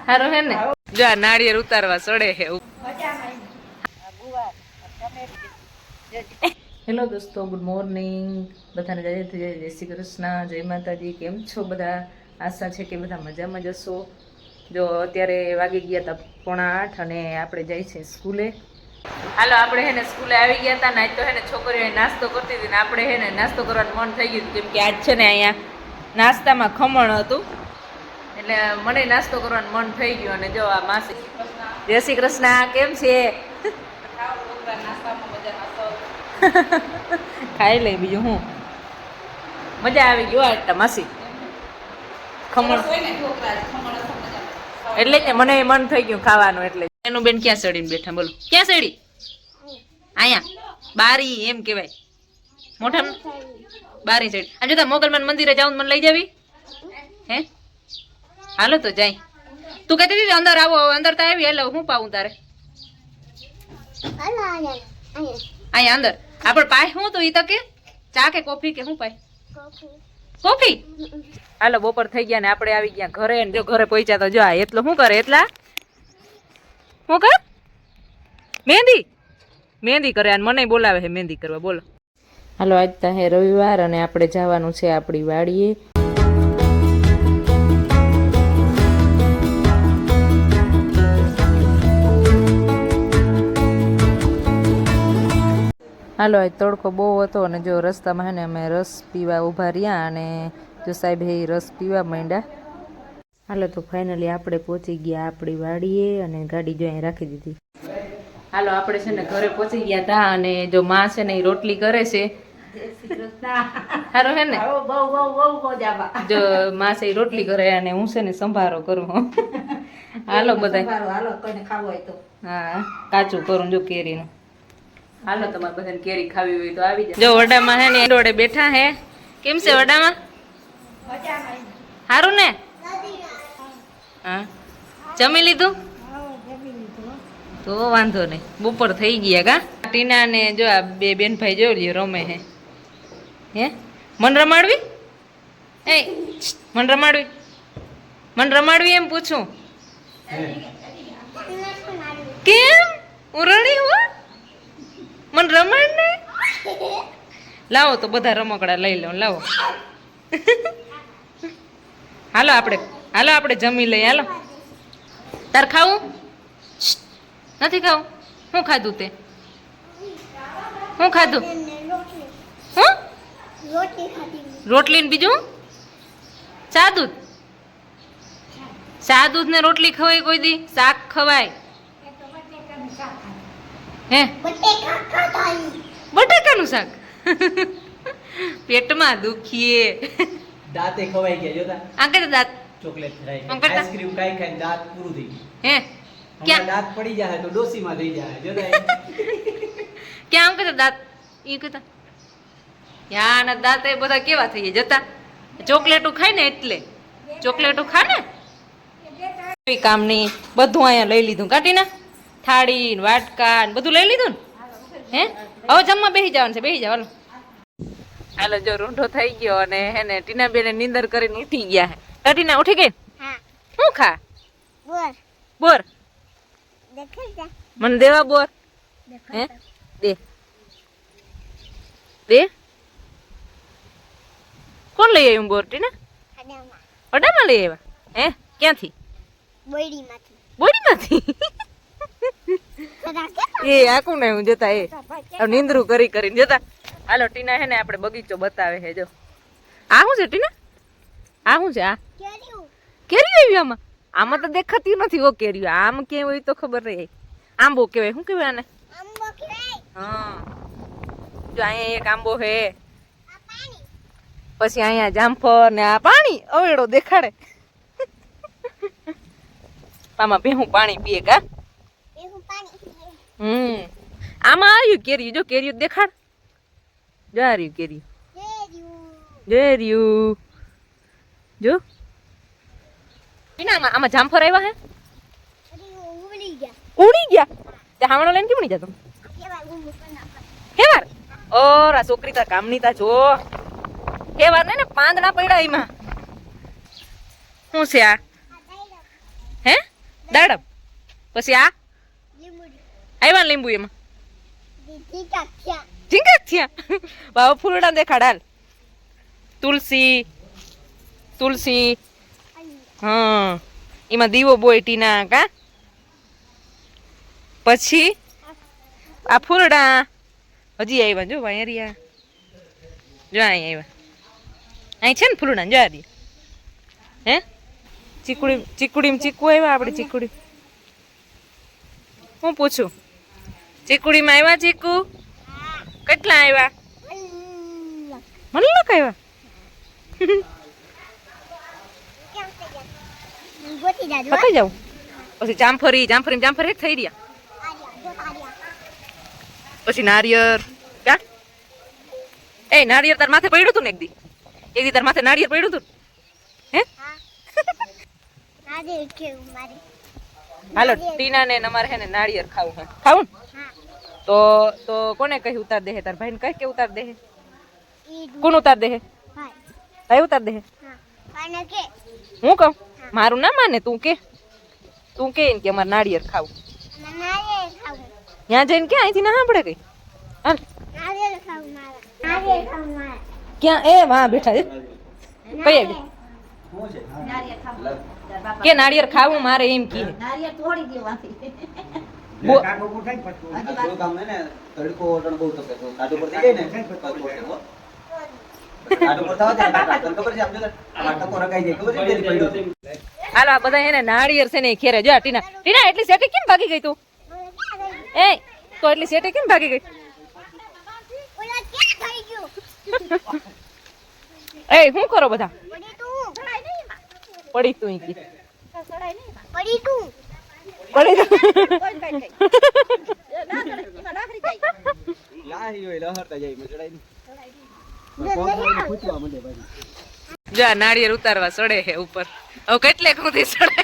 હારો હે ને જો આ નાળિયેર ઉતારવા સડે હે હેલો દોસ્તો, ગુડ મોર્નિંગ બધાને. જય શ્રી કૃષ્ણ, જય માતાજી. કેમ છો બધા? આશા છે કે બધા મજામાં જ હશો. જો અત્યારે વાગી ગયા હતા 7:45 અને આપણે જઈ છે સ્કૂલે. હાલો, આપણે હે ને સ્કૂલે આવી ગયા હતા ને. આજ તો હે ને છોકરીઓએ નાસ્તો કરતી હતી ને આપણે હે ને નાસ્તો કરવાનું મન થઈ ગયું કેમ કે આજ છે ને અહીંયા નાસ્તામાં ખમણ હતું એટલે મને નાસ્તો કરવાનું મન થઈ ગયું. અને જો આ માસી, જય શ્રી કૃષ્ણ, કેમ છે? ખાઈ લઈ, બીજું હું મજા આવી ગયો આ માસી ખમણ એટલે કે મને મન થઈ ગયું ખાવાનું. એટલે એનું બેન ક્યાં સડીને બેઠા બોલો? ક્યાં સડી? અહીંયા બારી એમ કેવાય, મોઢા બારી સડી. આ જોતા મોગલમાન મંદિરે જાઉં મને લઈ જાવી હે? હાલો તો જાય. તું કહેતી હતી અંદર આવો, અંદર તો આવી. એટલે હું પાવું તારે અહીંયા અંદર? આપણે પાય હું તો ઈ તો કે ચા કે કોફી કે હું પાય? કોફી. હાલો, બપોર થઈ ગયા ને આપણે આવી ગયા ઘરે. ને જો ઘરે પહોંચ્યા તો જો આ એટલો શું કરે? એટલા શું કર? મહેંદી કરે. અને મને બોલાવે છે મહેંદી કરવા. બોલો. હાલો, આજ તો હે રવિવાર અને આપણે જવાનું છે આપણી વાડીએ. હાલો, આજ તડકો બહુ હતો અને જો રસ્તામાં હે ને અમે રસ પીવા ઊભા રહ્યા અને જો સાહેબ હે રસ પીવા માંડ્યા. હાલો, તો ફાઇનલી આપણે પહોંચી ગયા આપણી વાડીએ અને ગાડી જો અહીં રાખી દીધી. હાલો, આપણે છે ને ઘરે પહોંચી ગયા હતા અને જો માં છે ને એ રોટલી કરે છે. સારું હે ને? જો માં છે એ રોટલી કરે અને હું છે ને સંભારો કરું. હાલો બધા, હા કાચું કરું જો કેરીનું. હાલો, તમારે બધાને કેરી ખાવી હોય તો આવી જાય. જો વડામાં હે ને એડોડે બેઠા હે. કેમ છે વડામાં? સારું ને? હા, જમી લીધું? તો વાંધો નહીં, બપોર થઈ ગયા કા. ટીના ને જો આ બે બેન ભાઈ જો લ્યો રમે હે. હે મન રમાડવી? એ મન રમાડવી? મન રમાડવી એમ પૂછું? કેમ ઉરણી હો? મન રમાડ ને. લાવો તો બધા રમકડા લઈ લો. લાવો. હાલો આપણે જમી લઈએ. હાલો, તાર ખાવું નથી? ખાવું? શું ખાધું તે? શું ખાધું? હું રોટલી ને બીજું ચા દૂધ? ચા દૂધ ને રોટલી ખવાય કોઈ દી? શાક ખવાય હે? બટાકાનું શાક? પેટમાં દુખીએ. દાંતે ખવાઈ ગયા જોતા. આ કે દાંત ચોકલેટ ખાઈ આઈસ્ક્રીમ ખાઈ દાંત પૂરું થઈ ગયું હે? ક્યાં દાંત પડી જાય તો ડોસીમાં થઈ જાય જોતા. ક્યાં આમ કહેતા દાંત ઈ કહેતા યા ના દાંત એ બધા કેવા થઈ જાય જતા? ચોકલેટો ખાય ને એટલે. ચોકલેટો ખા ને કોઈ કામ નહીં. બધું અહીંયા લઈ લીધું કાઢીને. થાળી ને વાટકા ને બધું લઈ લીધું ને. હે હવે જમવા બેસી જવાનું છે. બેસી જાવ. હાલો, જો રૂંઢો થઈ ગયો અને હે ને ટીના બેને નીંદર કરીને ઉઠી ગયા હે. ટીના ઉઠી ગઈ? શું ખા? બોર. મને દેવા બોર? હે દે દે. કોણ લઈ આવ્યું બોર? ટીના વડામાં લઈ આવ્યા? હે ક્યાંથી? બોડીમાંથી. એ આખું ને હું જતા એ નીંદરું કરી કરીને જતા. હાલો, ટીના હે ને આપણે બગીચો બતાવે છે. જો આ શું છે ટીના? આ શું છે? આ કેરી આવી આમાં? આમાં તો દેખાતી નથી હો કેરી. આમ કેમ હોય તો ખબર નહીં. આંબો કેવાય. શું કેવાય આને? હા, જો અહીંયા એક આંબો હે, પછી અહીંયા જામફળ ને આ પાણી અવેડો દેખાડે. આમાં ભેહું પાણી પીએ કા? આમાં આવ્યું કેરી. જો કેરી દેખાડ. જો આ રહ્યું કેરી. જો આમાં જામફળ આવ્યા હે? ઉડી ગયા. હાવણો લઈને કેમ નહીં જતો? હેવાર ઓર આ છોકરી તાર કામની તા જો. હેવાર ને પાંદડા પડ્યા એમાં. શું છે આ? દાડમ પછી આ આવ્યા ને લીંબુ એમાં ઝીંગા થયા બાબા ફૂલડા દેખાડ હાલ તુલસી તુલસી હા એમાં દીવો બોય ટીના કા પછી આ ફૂલડા હજી આવ્યા જો વાયરિયા જો અહીં આવ્યા અહીં છે ને ફૂલડા જો આ હે ચીકુડીમાં ચીકુ આવ્યા આપણે ચીકુડી હું પૂછું ચીકુડીમાં આવ્યા ચીકુ કેટલા આવ્યા મલ્લક આવ્યા પતાઈ જાઉં પછી જામફળી થઈ રહ્યા પછી નારિયેળ કા એ નારિયેળ તાર માથે પડ્યું તું ને એક દી તાર માથે નારિયેળ પડ્યું તું હે હાલો ટીના ને અમારે હે ને નારિયેળ ખાવું તો કોને કહી ઉતાર દે તાર ભાઈ ને કઈ કે ઉતાર દે કોણ ઉતાર દે ભાઈ ઉતાર દે હું કહું મારું ના માને તું કે કે અમારે નારિયેળ ખાવું ત્યાં જઈને ક્યાં અહીંથી ના સાંભળે કઈ હાલ ક્યાં એ વાહ બેઠા છે કઈ કે નારિયેળ ખાવું મારે એમ કે હાલો આ બધા એને નાળિયેર છે ને ખેરે જો ટીના એટલી સેટે કેમ ભાગી ગઈ તું એ તો એટલી સેટે કેમ ભાગી ગઈ એ શું કરો બધા પડી તું જો નાળિયેર ઉતારવા સડે હે ઉપર હવે કેટલે સુધી સડે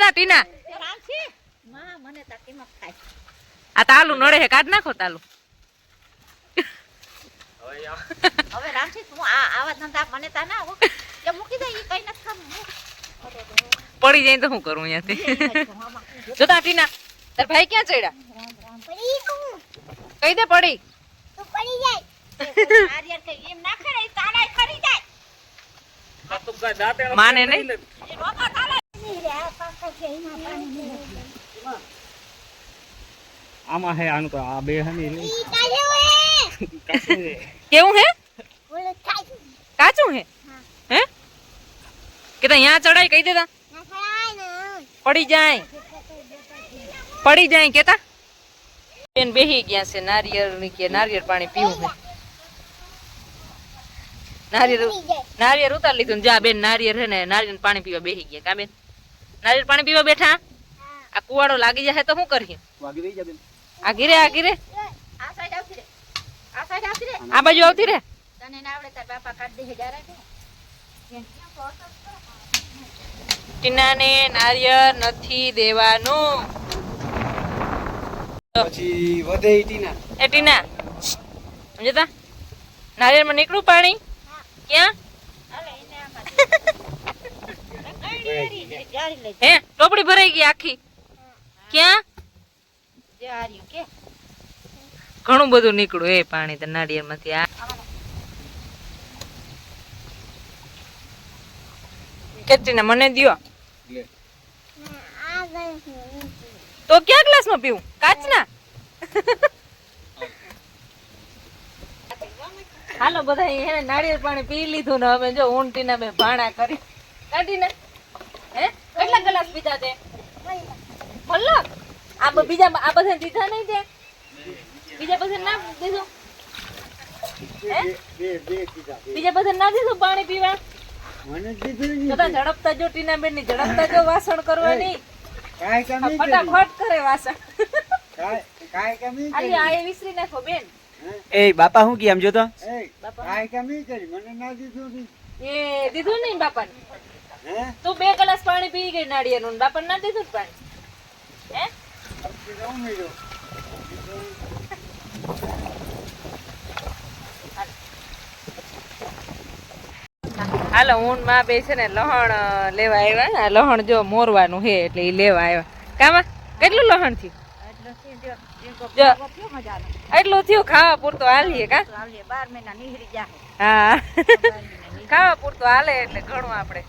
ટીના આ તાલુ નડે હે કાઢ નાખો તાલુ હવે રામજી તું આવા ધંધા મને તા ના હો કે મૂકી દે ઈ કઈ ન ખાવું પડી જાય તો શું કરું અહીંયાથી જોતા ટીના તાર ભાઈ ક્યાં ચડ્યા પડી તું કઈ દે પડી તું પડી જાય નારિયેળ કે એમ ના ખરે તાળાય કરી જાય માને નહીં એ રોકા તાળાય ની રે આ પાકા છે એમાં પાણી આમાં હે આનું તો આ બે હની ઈ કાઢ્યો હે કેવું હે બોલે કાઢ્યું કાચું હે હે કે તા અહીંયા ચડાઈ કહી દેતા ના ખરાય ને પડી જાય કેતા બેન બેહી ગયા છે નારિયેળ પાણી પીવું છે નારિયેળ ઉતાર લીધું જા બેન નારિયેળ છે ને નારિયેળ પાણી પીવા બેહી ગયા કા બેન નારિયેળ પાણી પીવા બેઠા આ કુવાડો લાગી જાય તો શું કરીએ આ ગીરે આ સાઈડ આવતી રે આ બાજુ આવતી રે તને ના આવડે તાર બાપા કાઢ દે જારા કે ટીનાને નારિયેળ નથી દેવાનું પછી વધે ટીના એ ટીના સમજતા નારિયેળ માં નીકળું પાણી ક્યાં હાલે એને આમાં જારી લે હે ટોપડી ભરાઈ ગઈ આખી ક્યાં જારી કે ઘણું બધું નીકળ્યું એ પાણી તો નારિયેળ માંથી આ કેટલી મને દ્યો તો ક્યાં ગ્લાસ માં પીવું કાચના હાલો બધા એને નાળિયેર પાણી પી લીધું ને હવે જો ઊંટી ના બે ભાણા કરી કાઢીને હે કેટલા ગ્લાસ પીધા તે મલ્લક બીજા આ બધા દીધા નહીં તે બીજા બધા ના દીધું હે બીજા બધા ના દીધું પાણી પીવા મને દીધું બધા ઝડપતા જો ટીના બેન ની ઝડપતા જો વાસણ કરવાની કાઈ કમી ફટાફટ કરે વાસણ કાઈ કમી આલી આ વિસરી નાખો બેન એ બાપા હું કી આમ જો તો બાપા કાઈ કમી કરી મને ના દીધું એ દીધું નહીં બાપાને હે તું 2 ગ્લાસ પાણી પી ગઈ નાળિયેરનું બાપાને ના દીધું પાણી હે જાઉં મેરો હાલો હું ને માં બે છે ને લહણ લેવા આવ્યા ને લહણ જો મોરવાનું હે એટલે એ લેવા આવ્યા કામાં કેટલું લહણ થયું જો એટલું થયું ખાવા પૂરતો હાલીએ કા 12 મહિના નીહરી જાય. હા ખાવા પૂરતો હાલે એટલે ઘણું આપણે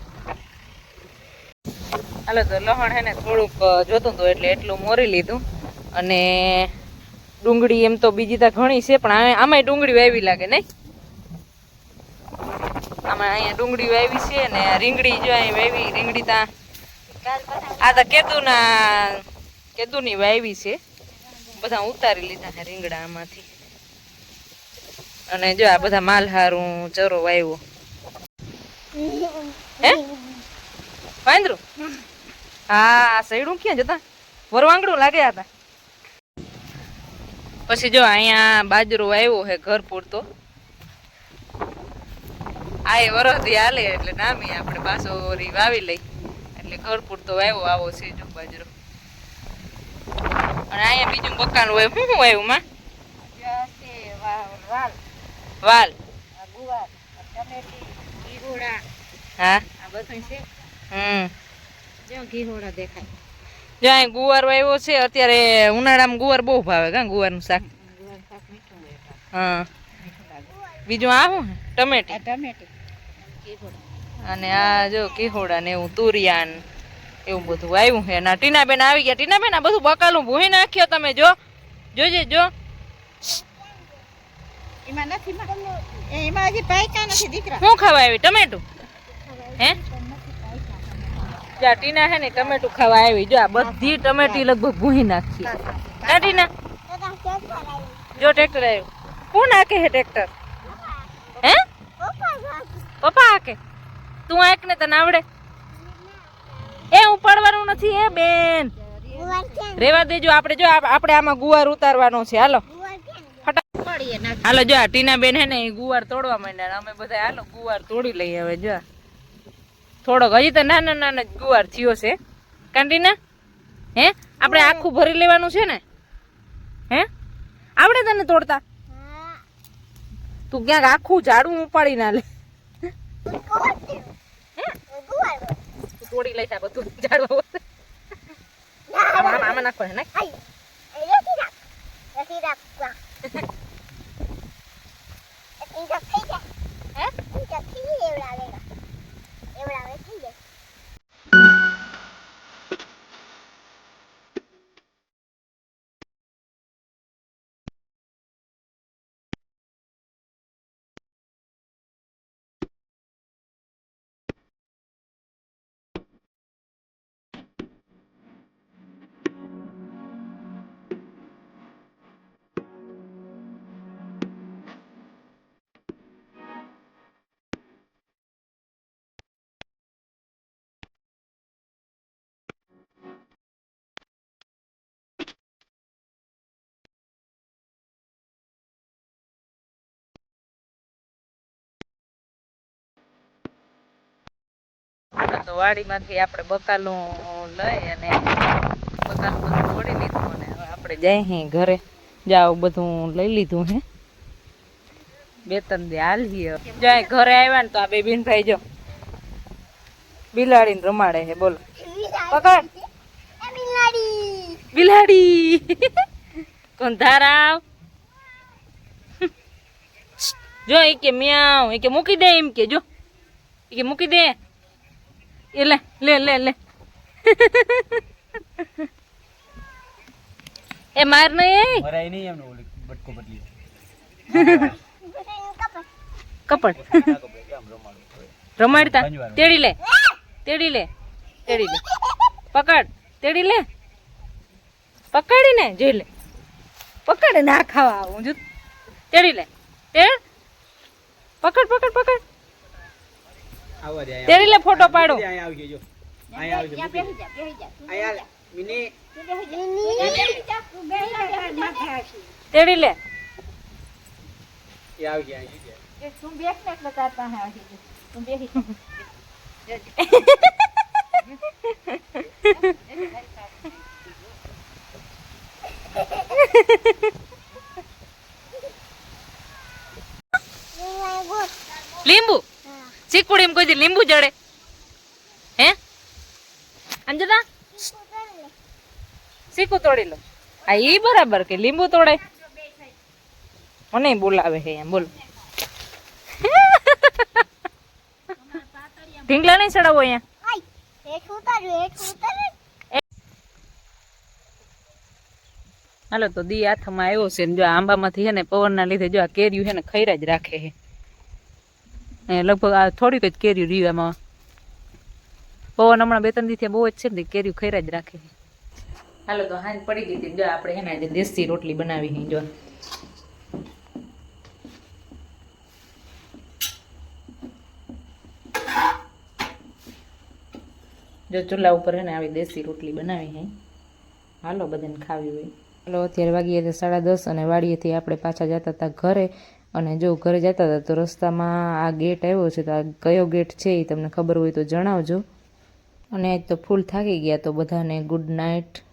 હાલો તો લહણ હે ને થોડુંક જોતું હતું એટલે એટલું મોરી લીધું અને ડુંગળી એમ તો બીજી તો ઘણી છે પણ આમાંય ડુંગળી વાવી લાગે નહીં આમાં અહીંયા ડુંગળી વાવી છે ને રીંગણી જો અહીં વાવી રીંગણી ત્યાં આ તો કેદુની વાવી છે બધા ઉતારી લીધા છે રીંગણા આમાંથી અને જો આ બધા માલહારું ચરો વાવ્યો હે વાંદરું હા સૈડું ક્યાં જતા વરવાંગડું લાગ્યા હતા પછી જો અહીંયા બાજરો આવ્યો છે ઘર પૂરતો આ એ વરસથી હાલે એટલે નામી આપણે પાછો વાવી લઈ એટલે ઘર પૂરતો વાવ્યો આવો છે જો બાજરો અને અહીંયા બીજું બકાલું હોય શું આવ્યું માં વાલ ગુવાર ટમેટી ઘીહોડા હા આ બધું છે. જો ઘીહોડા દેખાય. જો અહીં ગુવાર વાવ્યો છે અત્યારે ઉનાળામાં ગુવાર બહુ ભાવે કા ગુવારનું શાક ગુવાર શાક મીઠું હોય એટલે હા મીઠું લાગે. બીજું આ શું ટમેટી આ ટમેટી ઘીહોડા અને આ જો કિહોડા ને એવું તુરિયાન એવું બધું આવ્યું છે અને ટીનાબેન આવી ગયા ટીનાબેન આ બધું બકાલું ભૂહી નાખ્યો તમે જો જોજે જો એમાં નથી એમાં હજી પાક્યા નથી દીકરા. શું ખાવા આવી ટમેટું હે જા ટીના હે ને ટમેટું ખાવા આવી જો આ બધી ટમેટી લગભગ ભૂહી નાખી ના ટીના જો ટ્રેક્ટર આવ્યું કોણ હાકે હે ટ્રેક્ટર હે પપ્પા હાકે તું હાક ને તને આવડે એ ઉપાડવાનું નથી એ બેન રેવા દેજો આપણે જો આપણે આમાં ગુવાર ઉતારવાનો છે હાલો પડીએ નાખી. હાલો જો આ ટીના બેન હે ને એ ગુવાર તોડવા માંડ્યા અમે બધા હાલો ગુવાર તોડી લઈએ હવે જો થોડોક હજી તો નાના નાના જ ગુવાર થયો છે કાંટીના હે આપણે આખું ભરી લેવાનું છે ને હે આવડે તને તોડતા તું ક્યાંક આખું ઝાડું ઉપાડી ના લે તું તોડી લઈશ આ બધું ઝાડવા આમાં નાખવાનું નાખ તો વાડીમાંથી આપણે બકાલું લઈ અને બકાલું બધું તોડી લીધું અને હવે આપણે જઈએ ઘરે જાવ બધું લઈ લીધું હે 2-3 દી હાલીએ જાય ઘરે આવ્યા ને તો આ બે બેનભાઈ જો બિલાડીને રમાડે છે બોલો પકડ બિલાડી કોણ ધારાવ જો એ કે મ્યાઉ એ કે મૂકી દે એમ કે જો એ કે મૂકી દે એ લે લે લે લે એ માર નહીં મરાય નહીં એમને ઓલી બટકો બદલી કપડ રમાડતા તેડી લે તેડી લે તેડી લે પકડ તેડી લે પકડીને જોઈ લે પકડ ના ખાવા આવું જો તેડી લે તેડ પકડ પકડ પકડ આવવા દે તેડી લે ફોટો પાડો અહીંયા આવી ગયો જો અહીંયા આવી ગયો બેહી જા અહીંયા મિની તેડી લે એ આવી ગયા અહીં ગયા તું બેસ ને એટલે તાર પાસે આવી જશે. તું બેહી જા. લીંબુ ચીકુડી કોઈ દી લીંબુ જડે હે અંજના ચીકુ તોડી લો આ ઈ બરાબર કે લીંબુ તોડાય મને બોલાવે હે એમ બોલ ઢીંગલા નહીં ચડાવો અહીંયા હાલો તો દી હાથમાં આવ્યો છે ને જો આંબામાંથી છે ને પવનના લીધે જો આ કેરીયું છે ને ખૈરા જ રાખે છે લગભગ આ થોડીક જ કેરીયું રહ્યું એમાં પવન હમણાં 2-3 દિવસથી બહુ જ છે ને કેરીયું ખૈરા જ રાખે છે હાલો તો હાંજ પડી ગઈ હતી જો આપણે છે ને આજે દેશી રોટલી બનાવી છે જો જો ચૂલા ઉપર છે ને આવી દેશી રોટલી બનાવી છે હાલો બધાને ખાવી હોય હાલો અત્યારે વાગીએ તો 10:30 અને વાડીએથી આપણે પાછા જતા હતા ઘરે અને જો ઘરે જતા હતા તો રસ્તામાં આ ગેટ આવ્યો છે તો આ કયો ગેટ છે એ તમને ખબર હોય તો જણાવજો અને આજ તો ફૂલ થાકી ગયા તો બધાને ગુડ નાઇટ